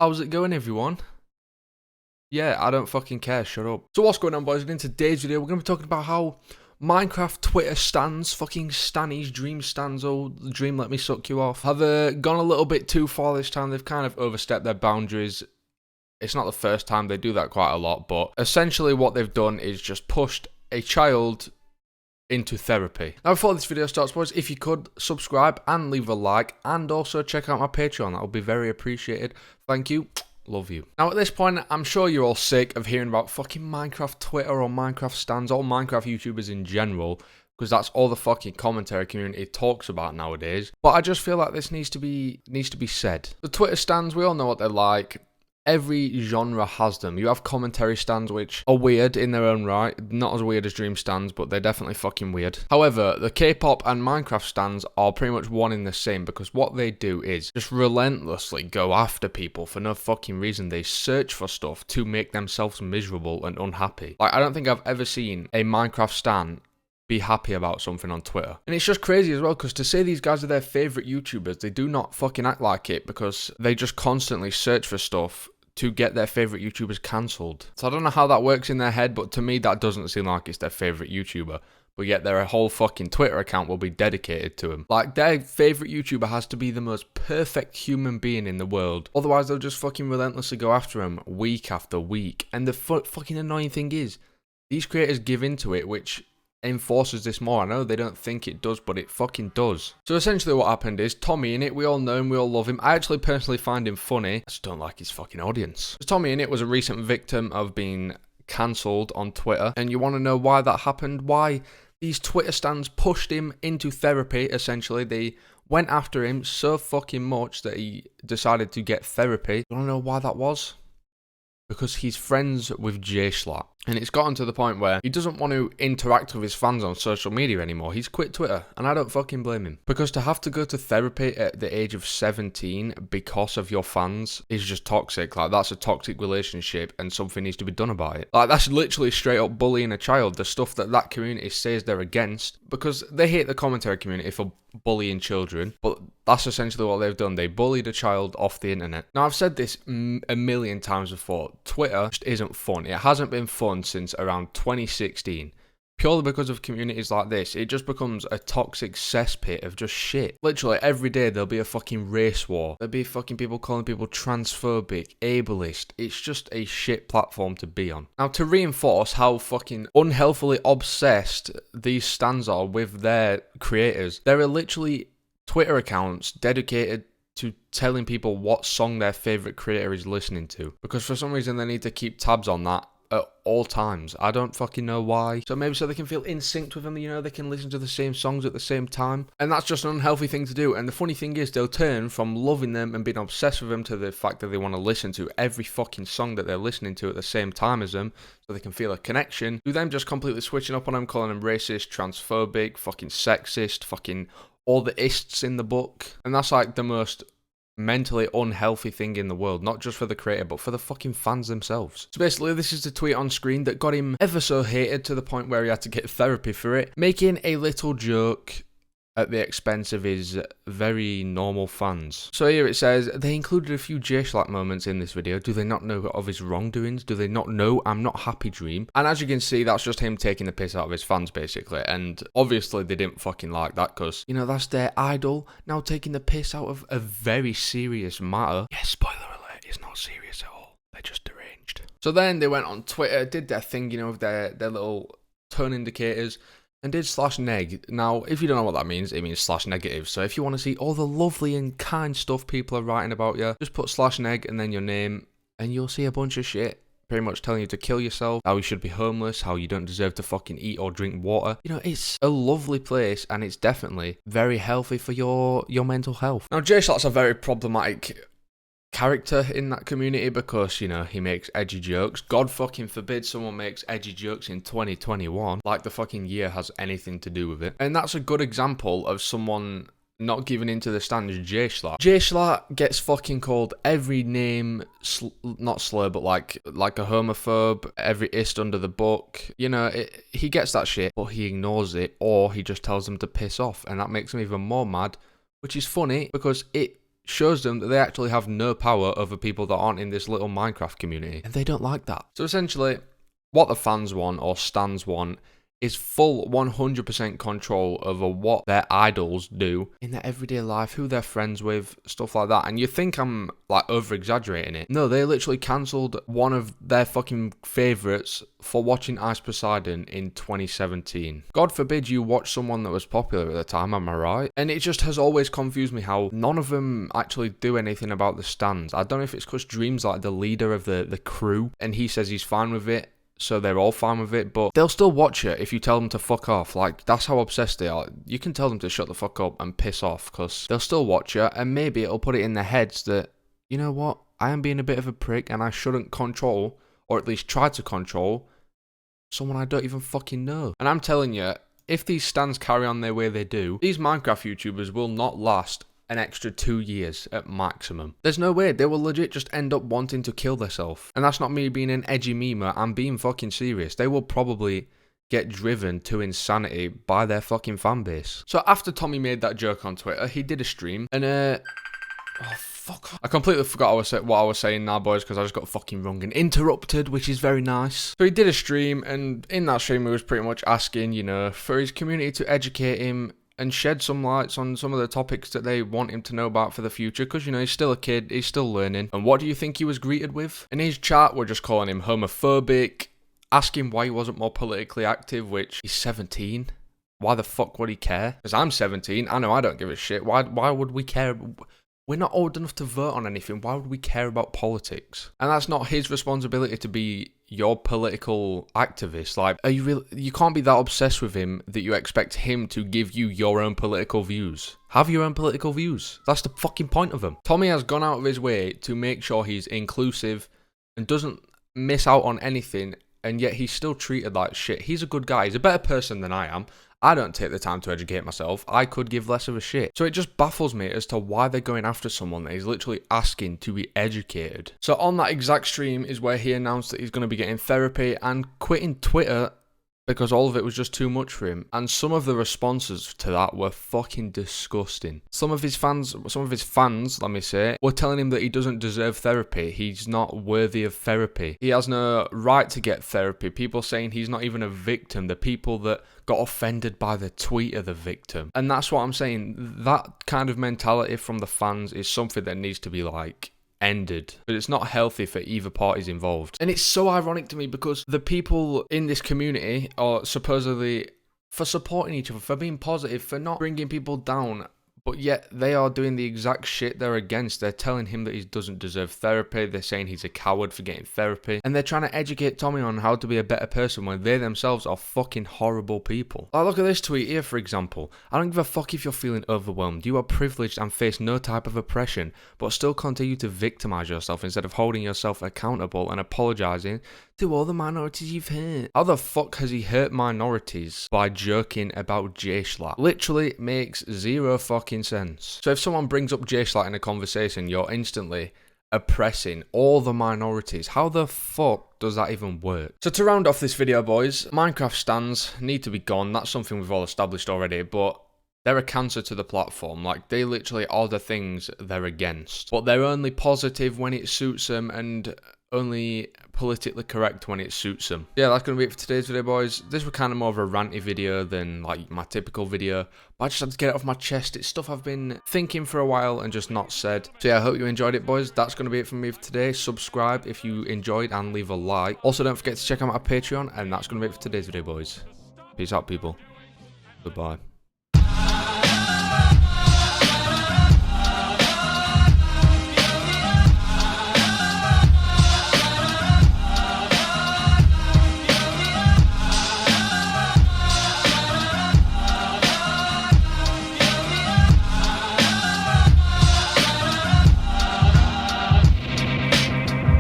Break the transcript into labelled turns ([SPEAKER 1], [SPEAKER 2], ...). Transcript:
[SPEAKER 1] How's it going, everyone? Yeah, I don't fucking care, shut up. So what's going on, boys? And in today's video, we're going to be talking about how Minecraft Twitter stans, fucking stannies, dream stans, oh, dream let me suck you off, have gone a little bit too far this time. They've kind of overstepped their boundaries. It's not the first time, they do that quite a lot, but essentially what they've done is just pushed a child into therapy. Now, before this video starts, boys, if you could subscribe and leave a like, and also check out my Patreon, that would be very appreciated. Thank you. Love you. Now, at this point, I'm sure you're all sick of hearing about fucking Minecraft Twitter or Minecraft stans, or Minecraft YouTubers in general, because that's all the fucking commentary community talks about nowadays. But I just feel like this needs to be said. The Twitter stans, we all know what they're like. Every genre has them. You have commentary stands, which are weird in their own right. Not as weird as Dream stands, but they're definitely fucking weird. However, the K-pop and Minecraft stands are pretty much one in the same, because what they do is just relentlessly go after people for no fucking reason. They search for stuff to make themselves miserable and unhappy. Like, I don't think I've ever seen a Minecraft stan be happy about something on Twitter. And it's just crazy as well, because to say these guys are their favourite YouTubers, they do not fucking act like it, because they just constantly search for stuff to get their favourite YouTubers cancelled. So I don't know how that works in their head, but to me that doesn't seem like it's their favourite YouTuber. But yet their whole fucking Twitter account will be dedicated to him. Like, their favourite YouTuber has to be the most perfect human being in the world. Otherwise they'll just fucking relentlessly go after him week after week. And the fucking annoying thing is, these creators give into it, which enforces this more. I know they don't think it does, but it fucking does. So essentially what happened is, TommyInnit, we all know him, we all love him. I actually personally find him funny. I just don't like his fucking audience. TommyInnit was a recent victim of being cancelled on Twitter, and you want to know why that happened? Why these Twitter stans pushed him into therapy, essentially. They went after him so fucking much that he decided to get therapy. You want to know why that was? Because he's friends with J-Slat. And it's gotten to the point where he doesn't want to interact with his fans on social media anymore. He's quit Twitter, and I don't fucking blame him. Because to have to go to therapy at the age of 17 because of your fans is just toxic. Like, that's a toxic relationship, and something needs to be done about it. Like, that's literally straight up bullying a child. The stuff that community says they're against, because they hate the commentary community for bullying children, but that's essentially what they've done. They bullied a child off the internet. Now, I've said this a million times before. Twitter just isn't fun. It hasn't been fun since around 2016. Purely because of communities like this, it just becomes a toxic cesspit of just shit. Literally every day there'll be a fucking race war. There'll be fucking people calling people transphobic, ableist. It's just a shit platform to be on. Now, to reinforce how fucking unhealthily obsessed these stans are with their creators, there are literally Twitter accounts dedicated to telling people what song their favourite creator is listening to. Because for some reason they need to keep tabs on that at all times. I don't fucking know why. So maybe so they can feel in sync with them, you know, they can listen to the same songs at the same time. And that's just an unhealthy thing to do. And the funny thing is, they'll turn from loving them and being obsessed with them to the fact that they want to listen to every fucking song that they're listening to at the same time as them, so they can feel a connection, to them just completely switching up on them, calling them racist, transphobic, fucking sexist, fucking all the ists in the book. And that's like the most mentally unhealthy thing in the world, not just for the creator, but for the fucking fans themselves. So basically, this is the tweet on screen that got him ever so hated to the point where he had to get therapy for it, making a little joke at the expense of his very normal fans. So here it says, they included a few J-Slat moments in this video. Do they not know of his wrongdoings? Do they not know I'm not happy dream? And as you can see, that's just him taking the piss out of his fans, basically. And obviously they didn't fucking like that, because, you know, that's their idol now taking the piss out of a very serious matter. Yeah, spoiler alert, it's not serious at all. They're just deranged. So then they went on Twitter, did their thing, you know, with their little tone indicators, and did /neg. Now, if you don't know what that means, it means /negative. So if you want to see all the lovely and kind stuff people are writing about you, just put /neg and then your name, and you'll see a bunch of shit pretty much telling you to kill yourself, how you should be homeless, how you don't deserve to fucking eat or drink water. You know, it's a lovely place, and it's definitely very healthy for your mental health. Now, J-Slat's a very problematic character in that community, because, you know, he makes edgy jokes. God fucking forbid someone makes edgy jokes in 2021, like the fucking year has anything to do with it. And that's a good example of someone not giving into the standards. J-Slat. J-Slat gets fucking called every name, not slur, but like a homophobe, every ist under the book. You know, he gets that shit, but he ignores it, or he just tells them to piss off, and that makes him even more mad, which is funny, because it shows them that they actually have no power over people that aren't in this little Minecraft community. And they don't like that. So essentially, what the fans want, or stans want, is full 100% control over what their idols do in their everyday life, who they're friends with, stuff like that. And you think I'm like over exaggerating it. No, they literally cancelled one of their fucking favourites for watching Ice Poseidon in 2017. God forbid you watch someone that was popular at the time, am I right? And it just has always confused me how none of them actually do anything about the stands. I don't know if it's because Dream's like the leader of the crew and he says he's fine with it, so they're all fine with it, but they'll still watch it if you tell them to fuck off. Like, that's how obsessed they are. You can tell them to shut the fuck up and piss off, because they'll still watch it, and maybe it'll put it in their heads that, you know what, I am being a bit of a prick, and I shouldn't control, or at least try to control, someone I don't even fucking know. And I'm telling you, if these stands carry on the way they do, these Minecraft YouTubers will not last an extra 2 years at maximum. There's no way. They will legit just end up wanting to kill themselves. And that's not me being an edgy memer. I'm being fucking serious. They will probably get driven to insanity by their fucking fan base. So after Tommy made that joke on Twitter, he did a stream and oh fuck, I completely forgot what I was saying now, boys, because I just got fucking wrong and interrupted, which is very nice. So he did a stream, and in that stream he was pretty much asking, you know, for his community to educate him and shed some lights on some of the topics that they want him to know about for the future, because, you know, he's still a kid, he's still learning. And what do you think he was greeted with? In his chat, we're just calling him homophobic, asking why he wasn't more politically active, which he's 17. Why the fuck would he care? Because I'm 17, I know I don't give a shit. Why would we care? We're not old enough to vote on anything. Why would we care about politics? And that's not his responsibility to be your political activist. Like, are you really? You can't be that obsessed with him that you expect him to give you your own political views. Have your own political views. That's the fucking point of him. Tommy has gone out of his way to make sure he's inclusive and doesn't miss out on anything, and yet he's still treated like shit. He's a good guy. He's a better person than I am. I don't take the time to educate myself. I could give less of a shit. So it just baffles me as to why they're going after someone that he's literally asking to be educated. So on that exact stream is where he announced that he's going to be getting therapy and quitting Twitter because all of it was just too much for him. And some of the responses to that were fucking disgusting. Some of his fans, let me say, were telling him that he doesn't deserve therapy. He's not worthy of therapy. He has no right to get therapy. People saying he's not even a victim. The people that got offended by the tweet are the victim. And that's what I'm saying. That kind of mentality from the fans is something that needs to be like ended, but it's not healthy for either parties involved. And it's so ironic to me because the people in this community are supposedly for supporting each other, for being positive, for not bringing people down, but yet they are doing the exact shit they're against. They're telling him that he doesn't deserve therapy. They're saying he's a coward for getting therapy. And they're trying to educate Tommy on how to be a better person when they themselves are fucking horrible people. Like, look at this tweet here, for example. I don't give a fuck if you're feeling overwhelmed. You are privileged and face no type of oppression, but still continue to victimize yourself instead of holding yourself accountable and apologizing to all the minorities you've hurt. How the fuck has he hurt minorities by joking about J-Slat? Literally makes zero fucking sense. So if someone brings up J-Slat in a conversation, you're instantly oppressing all the minorities. How the fuck does that even work? So to round off this video, boys, Minecraft stans need to be gone. That's something we've all established already, but they're a cancer to the platform. Like, they literally are the things they're against. But they're only positive when it suits them and only politically correct when it suits them. Yeah, that's going to be it for today's video, boys. This was kind of more of a ranty video than like my typical video, but I just had to get it off my chest. It's stuff I've been thinking for a while and just not said. So yeah, I hope you enjoyed it, boys. That's going to be it from me for today. Subscribe if you enjoyed and leave a like. Also, don't forget to check out my Patreon, and that's going to be it for today's video, boys. Peace out, people. Goodbye.